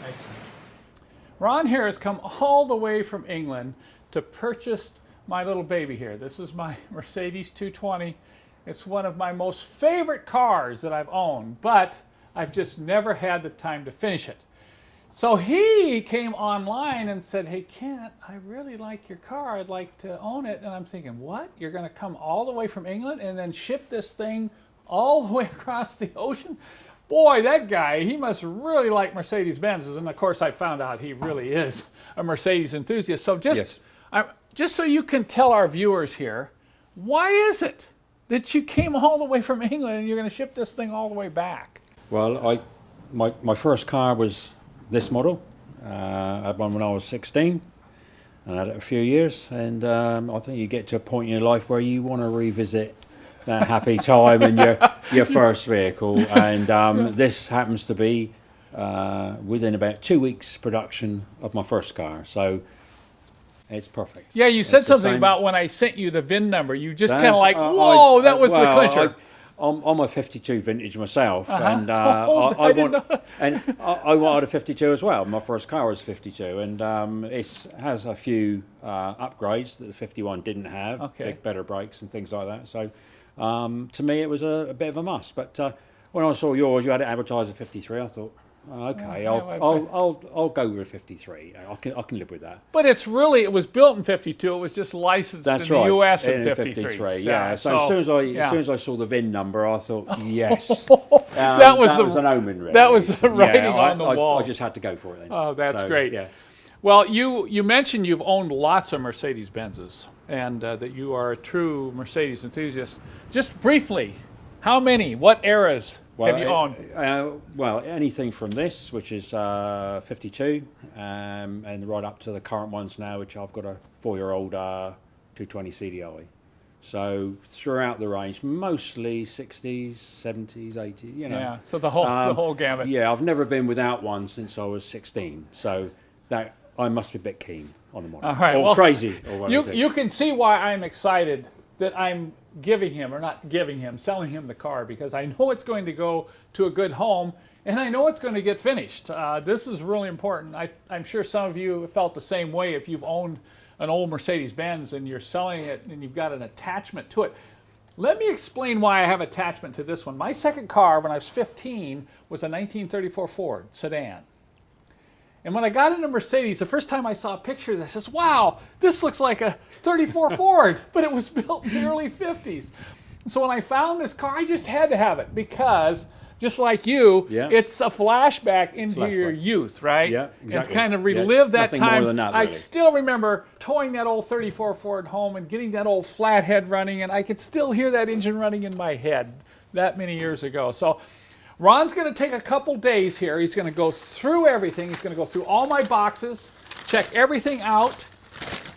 Excellent. Ron here has come all the way from England to purchase my little baby here. This is my Mercedes 220. It's one of my most favorite cars that I've owned, but I've just never had the time to finish it. So he came online and said, hey, Kent, I really like your car. I'd like to own it. And I'm thinking, what? You're going to come all the way from England and then ship this thing all the way across the ocean? Boy, that guy, he must really like Mercedes Benz. And of course, I found out he really is a Mercedes enthusiast. So just so you can tell our viewers here, why is it that you came all the way from England and you're going to ship this thing all the way back? Well, my first car was this model. I had one when I was 16. I had it a few years, and I think you get to a point in your life where you want to revisit that happy time in your first vehicle, and this happens to be within about 2 weeks production of my first car, so it's perfect. Yeah, you said something about when I sent you the VIN number. You just kind of like, whoa, that was the clincher. I'm a 52 vintage myself, and I wanted a 52 as well. My first car was 52, and it has a few upgrades that the 51 didn't have, better brakes and things like that. So to me, it was a bit of a must. But when I saw yours, you had it advertised at 53. I thought, okay, I'll go with 53. I can live with that. But it was built in 52. It was just licensed in the U.S. in 53. Yeah. So as soon as I saw the VIN number, I thought, yes, that was an omen. Really. That was the writing on the wall. I just had to go for it then. Oh, that's great. Yeah. Well, you mentioned you've owned lots of Mercedes Benzes, and that you are a true Mercedes enthusiast. Just briefly, how many? What eras? Have you owned? Well, anything from this, which is 52, and right up to the current ones now, which I've got a 4-year-old 220 CDI. So throughout the range, mostly 60s, 70s, 80s, you know. Yeah, so the whole gamut. Yeah, I've never been without one since I was 16. So that I must be a bit keen on the model. All right, or crazy. Or you can see why I'm excited that I'm selling him the car, because I know it's going to go to a good home, and I know it's going to get finished. This is really important. I'm sure some of you have felt the same way if you've owned an old Mercedes Benz and you're selling it and you've got an attachment to it. Let me explain why I have attachment to this one. My second car when I was 15 was a 1934 Ford sedan. And when I got into Mercedes, the first time I saw a picture of this, I says, wow, this looks like a 34 Ford, but it was built in the early 50s. So when I found this car, I just had to have it because, just like you, it's a flashback into your youth, right? Yeah, exactly. And kind of relive that Nothing time. more than that, really. I still remember towing that old 34 Ford home and getting that old flathead running, and I could still hear that engine running in my head that many years ago. So Ron's going to take a couple days here. He's going to go through everything. He's going to go through all my boxes, check everything out.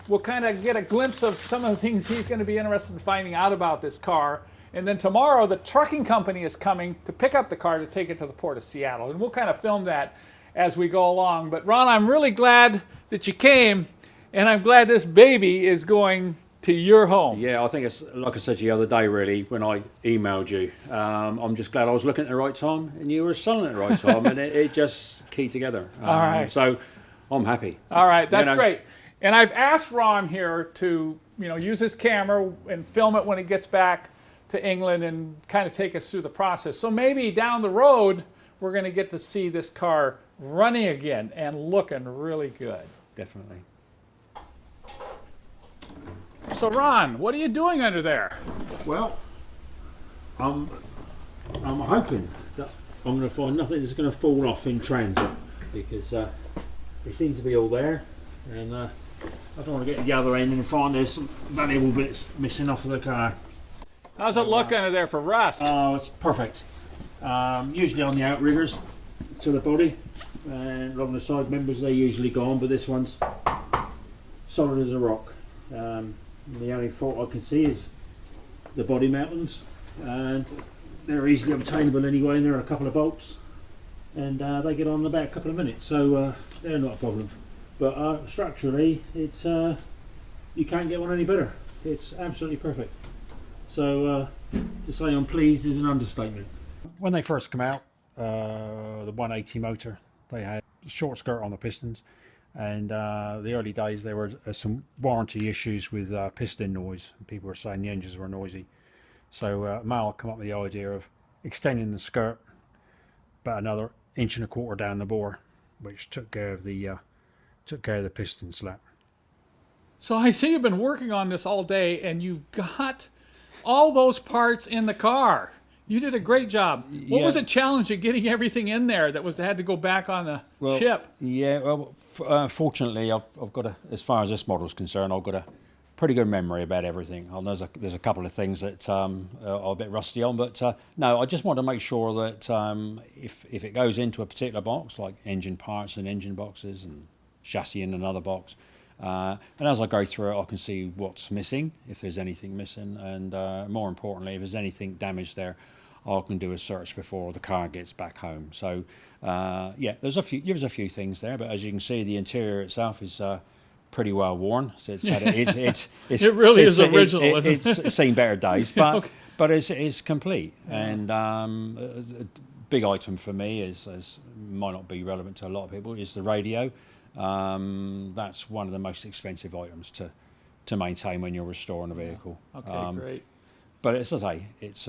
We'll kind of get a glimpse of some of the things he's going to be interested in finding out about this car. And then tomorrow, the trucking company is coming to pick up the car to take it to the port of Seattle. And we'll kind of film that as we go along. But Ron, I'm really glad that you came, and I'm glad this baby is going to your home. Yeah, I think it's like I said to you the other day, really, when I emailed you. I'm just glad I was looking at the right time and you were selling at the right time, and it just keyed together. All right. So I'm happy. All right, that's great. And I've asked Ron here to use his camera and film it when he gets back to England and kind of take us through the process. So maybe down the road we're going to get to see this car running again and looking really good. Definitely. So Ron, what are you doing under there? Well, I'm hoping that I'm going to find nothing that's going to fall off in transit, because it seems to be all there, and I don't want to get to the other end and find there's some valuable bits missing off of the car. How's it look under there for rust? Oh, it's perfect. Usually on the outriggers to the body, and along the side members they're usually gone, but this one's solid as a rock. The only fault I can see is the body mountings, and they're easily obtainable anyway, and there are a couple of bolts, and they get on in about a couple of minutes, so they're not a problem. But structurally, it's you can't get one any better. It's absolutely perfect. So to say I'm pleased is an understatement. When they first come out, the 180 motor They had a short skirt on the pistons, and the early days there were some warranty issues with piston noise. People were saying the engines were noisy. So Mal come up with the idea of extending the skirt about another 1.25 inches down the bore, which took care of the piston slap. So I see you've been working on this all day, and you've got all those parts in the car. You did a great job. What was the challenge of getting everything in there that had to go back on the ship? Yeah, well, fortunately, I've got as far as this model's concerned, I've got a pretty good memory about everything. There's a couple of things that are a bit rusty on, but no, I just want to make sure that if it goes into a particular box, like engine parts and engine boxes and chassis in another box, and as I go through it, I can see what's missing, if there's anything missing, and more importantly, if there's anything damaged there, I can do a search before the car gets back home. So yeah, there's a few things there, but as you can see, the interior itself is pretty well worn. So it really is original. It's seen better days, but Okay. but it's complete. And a big item for me is might not be relevant to a lot of people, is the radio. That's one of the most expensive items to maintain when you're restoring a vehicle. Okay, great. But as I say, it's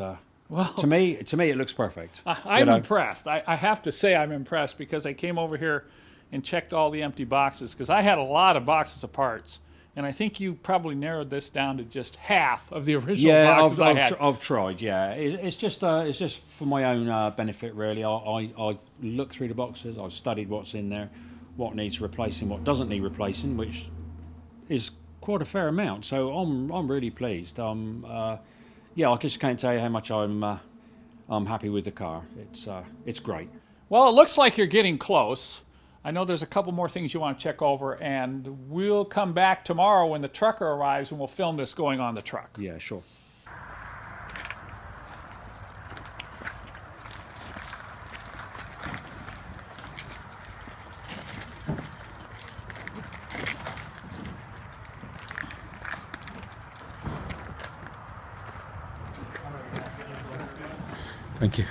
Well, to me it looks perfect. I'm impressed. I have to say I'm impressed, because I came over here and checked all the empty boxes, because I had a lot of boxes of parts, and I think you probably narrowed this down to just half of the original boxes I had. I've tried. Yeah, it's just for my own benefit, really. I look through the boxes. I've studied what's in there, what needs replacing, what doesn't need replacing, which is quite a fair amount. So I'm really pleased. Yeah, I just can't tell you how much I'm happy with the car. It's great. Well, it looks like you're getting close. I know there's a couple more things you want to check over, and we'll come back tomorrow when the trucker arrives, and we'll film this going on the truck. Yeah, sure. Thank you.